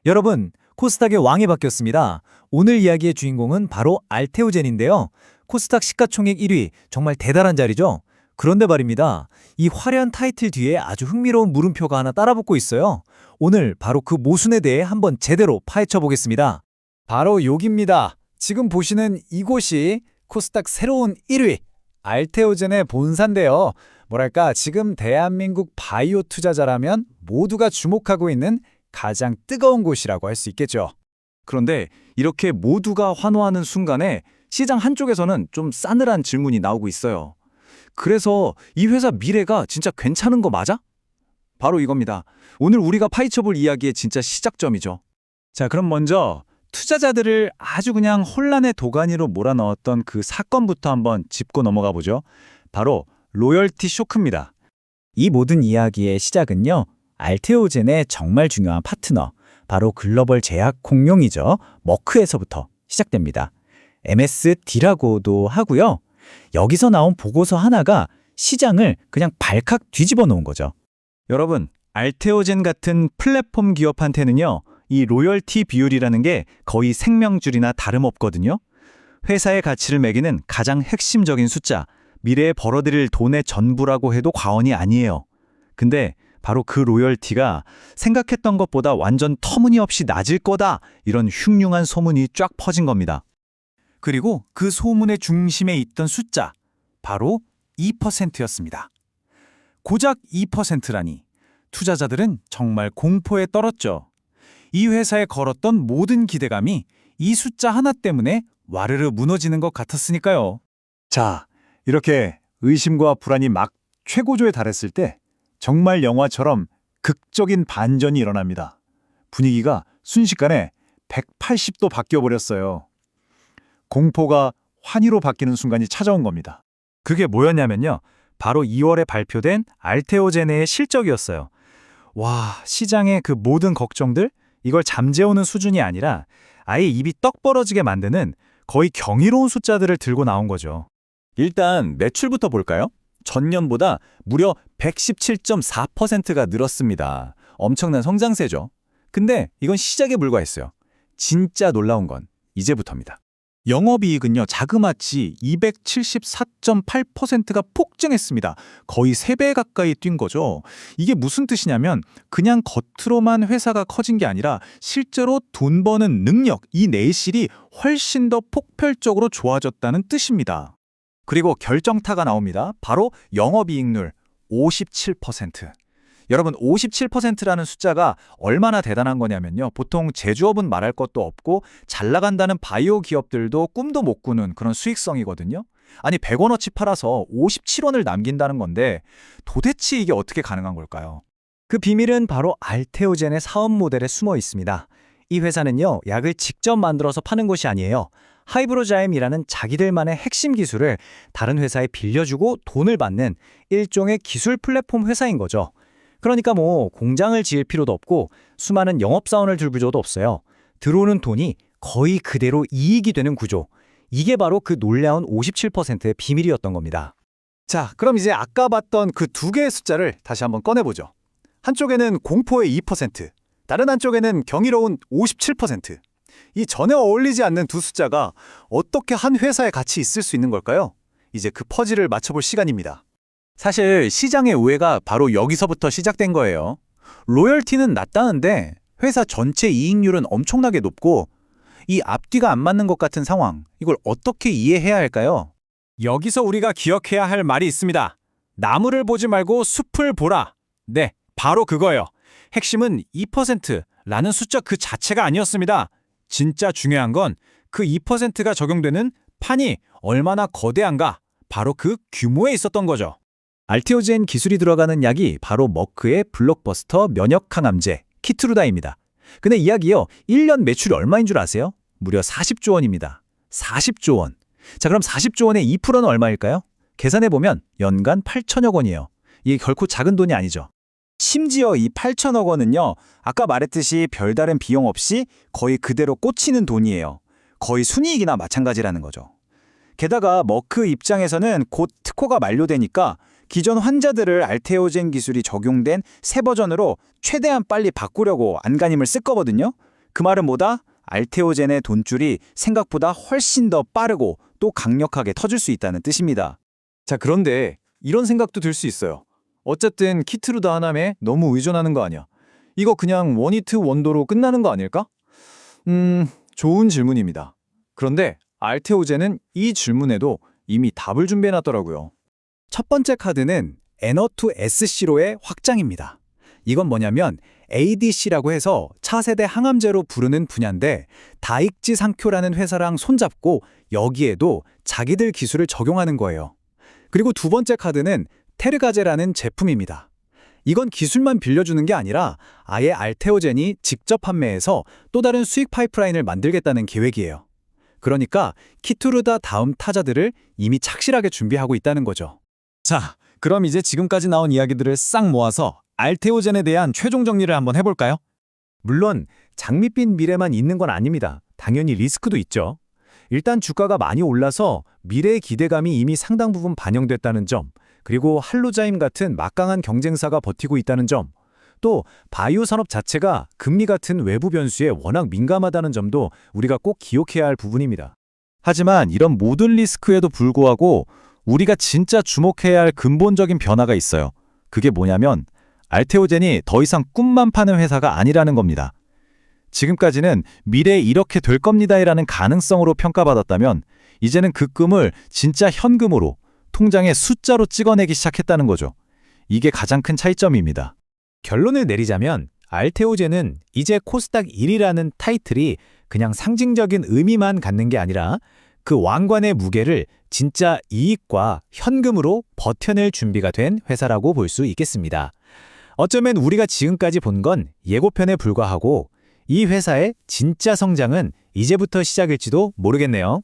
여러분, 코스닥의 왕이 바뀌었습니다. 오늘 이야기의 주인공은 바로 알테오젠인데요. 코스닥 시가총액 1위, 정말 대단한 자리죠? 그런데 말입니다. 이 화려한 타이틀 뒤에 아주 흥미로운 물음표가 하나 따라붙고 있어요. 오늘 바로 그 모순에 대해 한번 제대로 파헤쳐 보겠습니다. 바로 여기입니다. 지금 보시는 이곳이 코스닥 새로운 1위, 알테오젠의 본사인데요. 뭐랄까, 지금 대한민국 바이오 투자자라면 모두가 주목하고 있는 가장 뜨거운 곳이라고 할 수 있겠죠. 그런데 이렇게 모두가 환호하는 순간에 시장 한쪽에서는 좀 싸늘한 질문이 나오고 있어요. 그래서 이 회사 미래가 진짜 괜찮은 거 맞아? 바로 이겁니다. 오늘 우리가 파헤쳐볼 이야기의 진짜 시작점이죠. 자, 그럼 먼저 투자자들을 아주 그냥 혼란의 도가니로 몰아넣었던 그 사건부터 한번 짚고 넘어가 보죠. 바로 로열티 쇼크입니다. 이 모든 이야기의 시작은요, 알테오젠의 정말 중요한 파트너, 바로 글로벌 제약 공룡이죠. 머크에서부터 시작됩니다. MSD라고도 하고요. 여기서 나온 보고서 하나가 시장을 그냥 발칵 뒤집어 놓은 거죠. 여러분, 알테오젠 같은 플랫폼 기업한테는요, 이 로열티 비율이라는 게 거의 생명줄이나 다름없거든요. 회사의 가치를 매기는 가장 핵심적인 숫자, 미래에 벌어들일 돈의 전부라고 해도 과언이 아니에요. 근데 바로 그 로열티가 생각했던 것보다 완전 터무니없이 낮을 거다, 이런 흉흉한 소문이 쫙 퍼진 겁니다. 그리고 그 소문의 중심에 있던 숫자, 바로 2%였습니다. 고작 2%라니 투자자들은 정말 공포에 떨었죠. 이 회사에 걸었던 모든 기대감이 이 숫자 하나 때문에 와르르 무너지는 것 같았으니까요. 자, 이렇게 의심과 불안이 막 최고조에 달했을 때 정말 영화처럼 극적인 반전이 일어납니다. 분위기가 순식간에 180도 바뀌어버렸어요. 공포가 환희로 바뀌는 순간이 찾아온 겁니다. 그게 뭐였냐면요, 바로 2월에 발표된 알테오젠의 실적이었어요. 와, 시장의 그 모든 걱정들, 이걸 잠재우는 수준이 아니라 아예 입이 떡 벌어지게 만드는 거의 경이로운 숫자들을 들고 나온 거죠. 일단 매출부터 볼까요? 전년보다 무려 117.4%가 늘었습니다. 엄청난 성장세죠. 근데 이건 시작에 불과했어요. 진짜 놀라운 건 이제부터입니다. 영업이익은요, 자그마치 274.8%가 폭증했습니다. 거의 3배 가까이 뛴 거죠. 이게 무슨 뜻이냐면 그냥 겉으로만 회사가 커진 게 아니라 실제로 돈 버는 능력, 이 내실이 훨씬 더 폭발적으로 좋아졌다는 뜻입니다. 그리고 결정타가 나옵니다. 바로 영업이익률 57%. 여러분, 57%라는 숫자가 얼마나 대단한 거냐면요. 보통 제조업은 말할 것도 없고 잘 나간다는 바이오 기업들도 꿈도 못 꾸는 그런 수익성이거든요. 아니, 100원어치 팔아서 57원을 남긴다는 건데 도대체 이게 어떻게 가능한 걸까요? 그 비밀은 바로 알테오젠의 사업 모델에 숨어 있습니다. 이 회사는요, 약을 직접 만들어서 파는 곳이 아니에요. 하이브로자임이라는 자기들만의 핵심 기술을 다른 회사에 빌려주고 돈을 받는 일종의 기술 플랫폼 회사인 거죠. 그러니까 뭐 공장을 지을 필요도 없고 수많은 영업사원을 둘 필요도 없어요. 들어오는 돈이 거의 그대로 이익이 되는 구조. 이게 바로 그 놀라운 57%의 비밀이었던 겁니다. 자, 그럼 이제 아까 봤던 그 두 개의 숫자를 다시 한번 꺼내보죠. 한쪽에는 공포의 2%, 다른 한쪽에는 경이로운 57%. 이 전에 어울리지 않는 두 숫자가 어떻게 한 회사에 같이 있을 수 있는 걸까요? 이제 그 퍼즐을 맞춰볼 시간입니다. 사실 시장의 오해가 바로 여기서부터 시작된 거예요. 로열티는 낮다는데 회사 전체 이익률은 엄청나게 높고 이 앞뒤가 안 맞는 것 같은 상황, 이걸 어떻게 이해해야 할까요? 여기서 우리가 기억해야 할 말이 있습니다. 나무를 보지 말고 숲을 보라. 네, 바로 그거예요. 핵심은 2%라는 숫자 그 자체가 아니었습니다. 진짜 중요한 건 그 2%가 적용되는 판이 얼마나 거대한가, 바로 그 규모에 있었던 거죠. 알테오젠 기술이 들어가는 약이 바로 머크의 블록버스터 면역항암제 키트루다입니다. 근데 이야기요, 1년 매출이 얼마인 줄 아세요? 무려 40조 원입니다. 40조 원. 자, 그럼 40조 원의 2%는 얼마일까요? 계산해보면 연간 8천억 원이에요. 이게 결코 작은 돈이 아니죠. 심지어 이 8천억 원은요, 아까 말했듯이 별다른 비용 없이 거의 그대로 꽂히는 돈이에요. 거의 순이익이나 마찬가지라는 거죠. 게다가 머크 입장에서는 곧 특허가 만료되니까 기존 환자들을 알테오젠 기술이 적용된 새 버전으로 최대한 빨리 바꾸려고 안간힘을 쓸 거거든요. 그 말은 뭐다? 알테오젠의 돈줄이 생각보다 훨씬 더 빠르고 또 강력하게 터질 수 있다는 뜻입니다. 자, 그런데 이런 생각도 들 수 있어요. 어쨌든 키트루다 하남에 너무 의존하는 거 아니야? 이거 그냥 원히트 원도로 끝나는 거 아닐까? 좋은 질문입니다. 그런데 알테오젠은 이 질문에도 이미 답을 준비해놨더라고요. 첫 번째 카드는 NO2SC로의 확장입니다. 이건 뭐냐면 ADC라고 해서 차세대 항암제로 부르는 분야인데 다익지 상표라는 회사랑 손잡고 여기에도 자기들 기술을 적용하는 거예요. 그리고 두 번째 카드는 테르가제라는 제품입니다. 이건 기술만 빌려주는 게 아니라 아예 알테오젠이 직접 판매해서 또 다른 수익 파이프라인을 만들겠다는 계획이에요. 그러니까 키투르다 다음 타자들을 이미 착실하게 준비하고 있다는 거죠. 자, 그럼 이제 지금까지 나온 이야기들을 싹 모아서 알테오젠에 대한 최종 정리를 한번 해볼까요? 물론 장밋빛 미래만 있는 건 아닙니다. 당연히 리스크도 있죠. 일단 주가가 많이 올라서 미래의 기대감이 이미 상당 부분 반영됐다는 점, 그리고 할로자임 같은 막강한 경쟁사가 버티고 있다는 점, 또 바이오 산업 자체가 금리 같은 외부 변수에 워낙 민감하다는 점도 우리가 꼭 기억해야 할 부분입니다. 하지만 이런 모든 리스크에도 불구하고 우리가 진짜 주목해야 할 근본적인 변화가 있어요. 그게 뭐냐면 알테오젠이 더 이상 꿈만 파는 회사가 아니라는 겁니다. 지금까지는 미래에 이렇게 될 겁니다라는 가능성으로 평가받았다면 이제는 그 꿈을 진짜 현금으로 통장에 숫자로 찍어내기 시작했다는 거죠. 이게 가장 큰 차이점입니다. 결론을 내리자면 알테오젠은 이제 코스닥 1위라는 타이틀이 그냥 상징적인 의미만 갖는 게 아니라 그 왕관의 무게를 진짜 이익과 현금으로 버텨낼 준비가 된 회사라고 볼 수 있겠습니다. 어쩌면 우리가 지금까지 본 건 예고편에 불과하고 이 회사의 진짜 성장은 이제부터 시작일지도 모르겠네요.